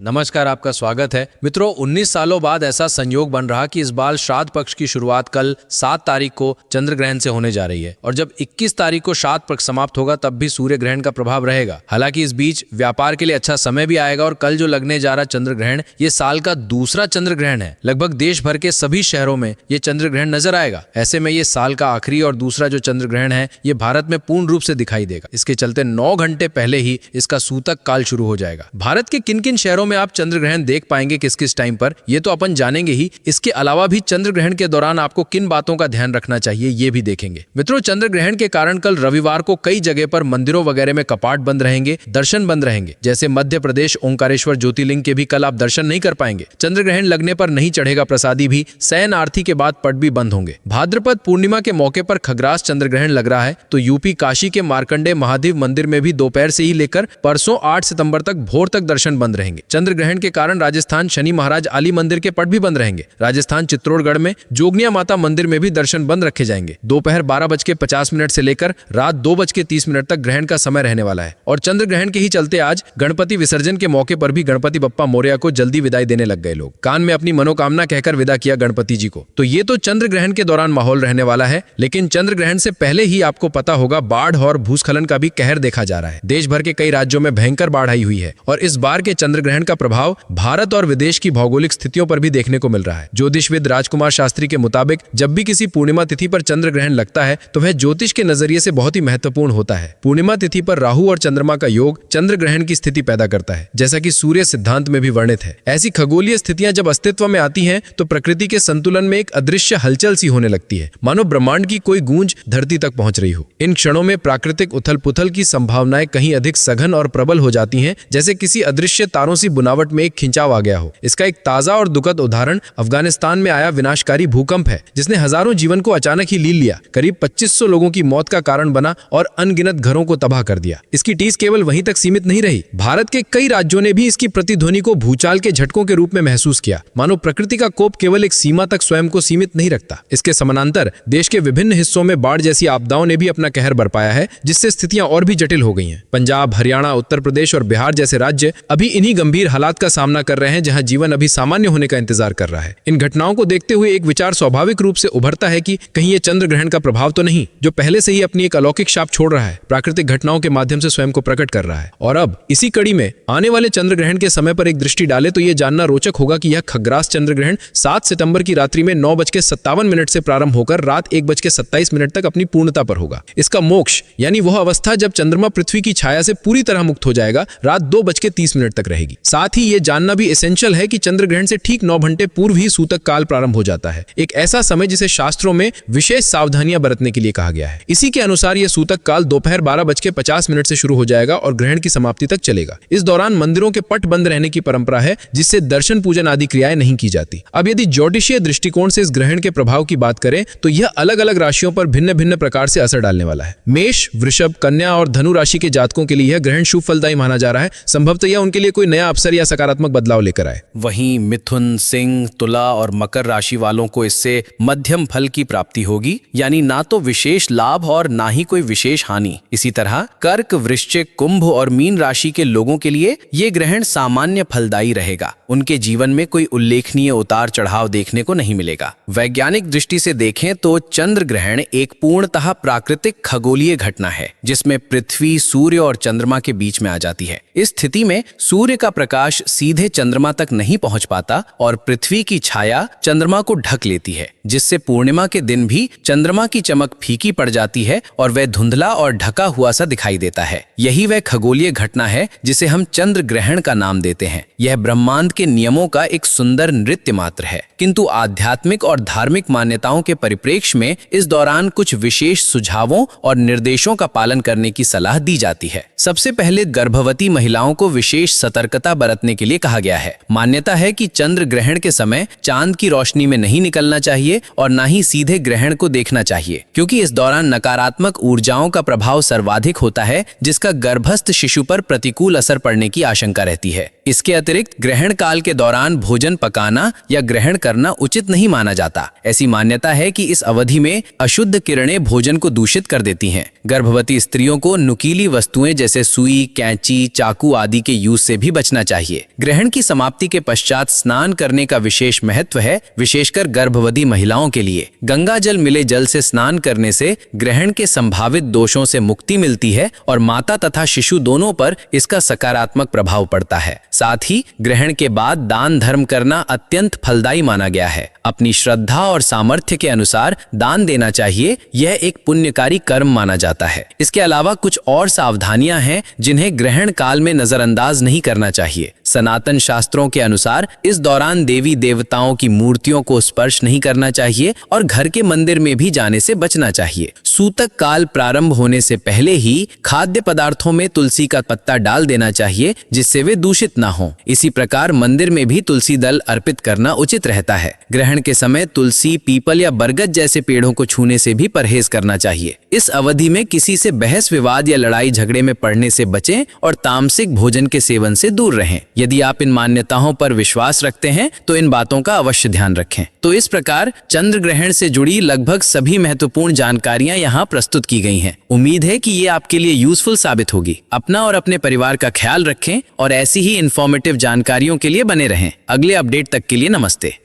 नमस्कार, आपका स्वागत है। मित्रों, 19 सालों बाद ऐसा संयोग बन रहा कि इस बार श्राद्ध पक्ष की शुरुआत कल 7 तारीख को चंद्र ग्रहण से होने जा रही है और जब 21 तारीख को श्राद्ध पक्ष समाप्त होगा तब भी सूर्य ग्रहण का प्रभाव रहेगा। हालांकि इस बीच व्यापार के लिए अच्छा समय भी आएगा और कल जो लगने जा रहा चंद्र ग्रहण ये साल का दूसरा चंद्र ग्रहण है। लगभग देश भर के सभी शहरों में ये चंद्र ग्रहण नजर आएगा। ऐसे में ये साल का आखिरी और दूसरा जो चंद्र ग्रहण है ये भारत में पूर्ण रूप से दिखाई देगा। इसके चलते 9 घंटे पहले ही इसका सूतक काल शुरू हो जाएगा। भारत के किन किन शहरों में आप चंद्र ग्रहण देख पाएंगे किस किस टाइम पर, ये तो अपन जानेंगे ही। इसके अलावा भी चंद्र ग्रहण के दौरान आपको किन बातों का ध्यान रखना चाहिए ये भी देखेंगे। मित्रों, चंद्र ग्रहण के कारण कल रविवार को कई जगह पर मंदिरों वगैरह में कपाट बंद रहेंगे, दर्शन बंद रहेंगे। जैसे मध्य प्रदेश ओंकारेश्वर ज्योतिर्लिंग के भी कल आप दर्शन नहीं कर पाएंगे। चंद्र ग्रहण लगने पर नहीं चढ़ेगा प्रसादी भी। शयन आरती के बाद पट भी बंद होंगे। भाद्रपद पूर्णिमा के मौके पर खग्रास चंद्र ग्रहण लग रहा है तो यूपी काशी के मार्कंडेय महादेव मंदिर में भी दोपहर से ही लेकर परसों 8 सितंबर तक भोर तक दर्शन बंद रहेंगे। चंद्र ग्रहण के कारण राजस्थान शनि महाराज आली मंदिर के पट भी बंद रहेंगे। राजस्थान चित्तौड़गढ़ में जोगनिया माता मंदिर में भी दर्शन बंद रखे जाएंगे। दोपहर 12:50 से लेकर रात 2:30 तक ग्रहण का समय रहने वाला है। और चंद्र ग्रहण के ही चलते आज गणपति विसर्जन के मौके पर भी गणपति बप्पा मोरया को जल्दी विदाई देने लग गए लोग। कान में अपनी मनोकामना कहकर विदा किया गणपति जी को। तो ये तो चंद्र ग्रहण के दौरान माहौल रहने वाला है, लेकिन चंद्र ग्रहण से पहले ही आपको पता होगा बाढ़ और भूस्खलन का भी कहर देखा जा रहा है। देश भर के कई राज्यों में भयंकर बाढ़ आई हुई है और इस बार के चंद्र ग्रहण का प्रभाव भारत और विदेश की भौगोलिक स्थितियों पर भी देखने को मिल रहा है। ज्योतिषविद राजकुमार शास्त्री के मुताबिक जब भी किसी पूर्णिमा तिथि पर चंद्र ग्रहण लगता है तो वह ज्योतिष के नजरिए से बहुत ही महत्वपूर्ण होता है। पूर्णिमा तिथि पर राहु और चंद्रमा का योग चंद्र ग्रहण की स्थिति पैदा करता है, जैसा कि सूर्य सिद्धांत में भी वर्णित है। ऐसी खगोलीय स्थितियां जब अस्तित्व में आती हैं तो प्रकृति के संतुलन में एक अदृश्य हलचल सी होने लगती है, मानो ब्रह्मांड की कोई गूंज धरती तक पहुंच रही हो। इन क्षणों में प्राकृतिक उथल पुथल की संभावनाएं कहीं अधिक सघन और प्रबल हो जाती हैं, जैसे किसी अदृश्य तारों सी बुनावट में एक खिंचाव आ गया हो। इसका एक ताजा और दुखद उदाहरण अफगानिस्तान में आया विनाशकारी भूकंप है, जिसने हजारों जीवन को अचानक ही लील लिया, करीब 2500 लोगों की मौत का कारण बना और अनगिनत घरों को तबाह कर दिया। इसकी टीस केवल वहीं तक सीमित नहीं रही, भारत के कई राज्यों ने भी इसकी प्रतिध्वनि को भूचाल के झटकों के रूप में महसूस किया। मानो प्रकृति का कोप केवल एक सीमा तक स्वयं को सीमित नहीं रखता। इसके समानांतर देश के विभिन्न हिस्सों में बाढ़ जैसी आपदाओं ने भी अपना कहर बरपाया है, जिससे स्थितियां और भी जटिल हो गई हैं। पंजाब, हरियाणा, उत्तर प्रदेश और बिहार जैसे राज्य अभी इन्हीं गंभीर हालात का सामना कर रहे हैं, जहां जीवन अभी सामान्य होने का इंतजार कर रहा है। इन घटनाओं को देखते हुए एक विचार स्वाभाविक रूप से उभरता है कि कहीं ये चंद्र ग्रहण का प्रभाव तो नहीं, जो पहले से ही अपनी एक अलौकिक छाप छोड़ रहा है, प्राकृतिक घटनाओं के माध्यम से स्वयं को प्रकट कर रहा है। और अब इसी कड़ी में आने वाले चंद्र ग्रहण के समय पर एक दृष्टि डाले तो ये जानना रोचक होगा कि यह खग्रास चंद्र ग्रहण 7 सितंबर की रात्रि में 9:57 से प्रारंभ होकर रात 1:27 तक अपनी पूर्णता पर होगा। इसका मोक्ष यानी वह अवस्था जब चंद्रमा पृथ्वी की छाया से पूरी तरह मुक्त हो जाएगा, रात 2:30 तक रहेगी। साथ ही ये जानना भी एसेंशियल है कि चंद्र ग्रहण से ठीक 9 घंटे पूर्व ही सूतक काल प्रारंभ हो जाता है, एक ऐसा समय जिसे शास्त्रों में विशेष सावधानियां बरतने के लिए कहा गया है। इसी के अनुसार यह सूतक काल दोपहर 12:50 से शुरू हो जाएगा और ग्रहण की समाप्ति तक चलेगा। इस दौरान मंदिरों के पट बंद रहने की परंपरा है, जिससे दर्शन पूजन आदि क्रियाएं नहीं की जाती। अब यदि ज्योतिषीय दृष्टिकोण से इस ग्रहण के प्रभाव की बात करें तो यह अलग अलग राशियों पर भिन्न भिन्न प्रकार से असर डालने वाला है। मेष, वृषभ, कन्या और धनु राशि के जातकों के लिए यह ग्रहण शुभ फलदायी माना जा रहा है। संभवतः यह उनके लिए कोई नया अवसर या सकारात्मक बदलाव लेकर आए। वहीं मिथुन, सिंह, तुला और मकर राशि वालों को इससे मध्यम फल की प्राप्ति होगी, यानी ना तो विशेष लाभ और ना ही कोई विशेष हानि। इसी तरह कर्क, वृश्चिक, कुंभ और मीन राशि के लोगों के लिए ये ग्रहण सामान्य फलदायी रहेगा। उनके जीवन में कोई उल्लेखनीय उतार चढ़ाव देखने को नहीं मिलेगा। वैज्ञानिक दृष्टि से देखें तो चंद्र ग्रहण एक पूर्णतः प्राकृतिक खगोलीय घटना है, जिसमें पृथ्वी, सूर्य और चंद्रमा के बीच में आ जाती है। इस स्थिति में सूर्य का प्रकाश सीधे चंद्रमा तक नहीं पहुंच पाता और पृथ्वी की छाया चंद्रमा को ढक लेती है, जिससे पूर्णिमा के दिन भी चंद्रमा की चमक फीकी पड़ जाती है और वह धुंधला और ढका हुआ सा दिखाई देता है। यही वह खगोलीय घटना है जिसे हम चंद्र ग्रहण का नाम देते हैं। यह ब्रह्मांड के नियमों का एक सुंदर नृत्य मात्र है, किंतु आध्यात्मिक और धार्मिक मान्यताओं के परिप्रेक्ष्य में इस दौरान कुछ विशेष सुझावों और निर्देशों का पालन करने की सलाह दी जाती है। सबसे पहले गर्भवती महिलाओं को विशेष सतर्कता बरतने के लिए कहा गया है। मान्यता है कि चंद्र ग्रहण के समय चांद की रोशनी में नहीं निकलना चाहिए और न ही सीधे ग्रहण को देखना चाहिए, क्योंकि इस दौरान नकारात्मक ऊर्जाओं का प्रभाव सर्वाधिक होता है, जिसका गर्भस्थ शिशु पर प्रतिकूल असर पड़ने की आशंका रहती है। इसके अतिरिक्त ग्रहण काल के दौरान भोजन पकाना या ग्रहण करना उचित नहीं माना जाता। ऐसी मान्यता है कि इस अवधि में अशुद्ध किरणें भोजन को दूषित कर देती हैं। गर्भवती स्त्रियों को नुकीली वस्तुएं जैसे सुई, कैंची, चाकू आदि के यूज से भी बचना चाहिए। ग्रहण की समाप्ति के पश्चात स्नान करने का विशेष महत्व है, विशेषकर गर्भवती महिलाओं के लिए। गंगा जल मिले जल से स्नान करने से ग्रहण के संभावित दोषों से मुक्ति मिलती है और माता तथा शिशु दोनों पर इसका सकारात्मक प्रभाव पड़ता है। साथ ही ग्रहण के बाद दान धर्म करना अत्यंत फलदायी माना गया है। अपनी श्रद्धा और सामर्थ्य के अनुसार दान देना चाहिए, यह एक पुण्यकारी कर्म माना जाता है। इसके अलावा कुछ और सावधानियां हैं जिन्हें ग्रहण काल में नजरअंदाज नहीं करना चाहिए। सनातन शास्त्रों के अनुसार इस दौरान देवी देवताओं की मूर्तियों को स्पर्श नहीं करना चाहिए और घर के मंदिर में भी जाने से बचना चाहिए। सूतक काल प्रारंभ होने से पहले ही खाद्य पदार्थों में तुलसी का पत्ता डाल देना चाहिए, जिससे वे दूषित ना हो। इसी प्रकार मंदिर में भी तुलसी दल अर्पित करना उचित रहता है। ग्रहण के समय तुलसी, पीपल या बरगद जैसे पेड़ों को छूने से भी परहेज करना चाहिए। इस अवधि में किसी से बहस विवाद या लड़ाई झगड़े में पड़ने से बचें और तामसिक भोजन के सेवन से दूर रहें। यदि आप इन मान्यताओं पर विश्वास रखते हैं तो इन बातों का अवश्य ध्यान रखें। तो इस प्रकार चंद्र ग्रहण से जुड़ी लगभग सभी महत्वपूर्ण जानकारियां यहाँ प्रस्तुत की गई हैं। उम्मीद है कि ये आपके लिए यूजफुल साबित होगी। अपना और अपने परिवार का ख्याल रखें और ऐसी ही इंफॉर्मेटिव जानकारियों के लिए बने रहें। अगले अपडेट तक के लिए नमस्ते।